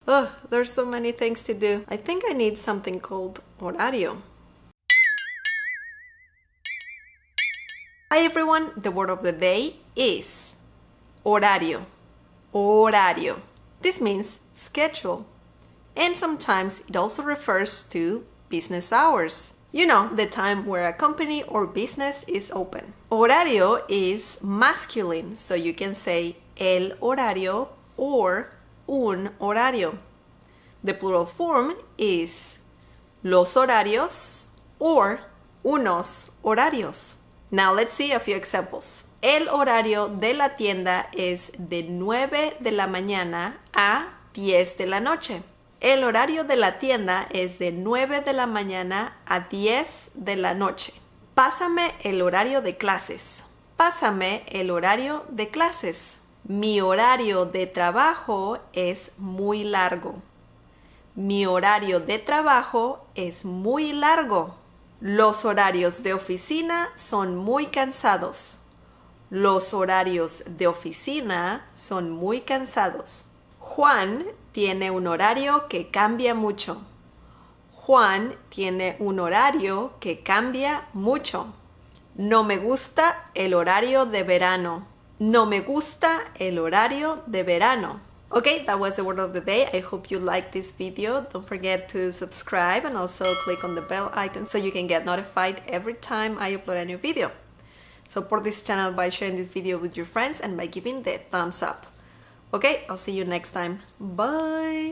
Ugh, there's so many things to do. I think I need something called Horario. Hi everyone, the word of the day is horario. Horario. This means schedule. And sometimes it also refers to business hours. You know, the time where a company or business is open. Horario is masculine, so you can say el horario or un horario. The plural form is los horarios or unos horarios. Now let's see a few examples. El horario de la tienda es de 9 de la mañana a 10 de la noche. El horario de la tienda es de 9 de la mañana a 10 de la noche. Pásame el horario de clases. Pásame el horario de clases. Mi horario de trabajo es muy largo. Mi horario de trabajo es muy largo. Los horarios de oficina son muy cansados. Los horarios de oficina son muy cansados. Juan tiene un horario que cambia mucho. Juan tiene un horario que cambia mucho. No me gusta el horario de verano. No me gusta el horario de verano. Okay, that was the word of the day. I hope you liked this video. Don't forget to subscribe and also click on the bell icon so you can get notified every time I upload a new video. Support this channel by sharing this video with your friends and by giving the thumbs up. Okay, I'll see you next time. Bye!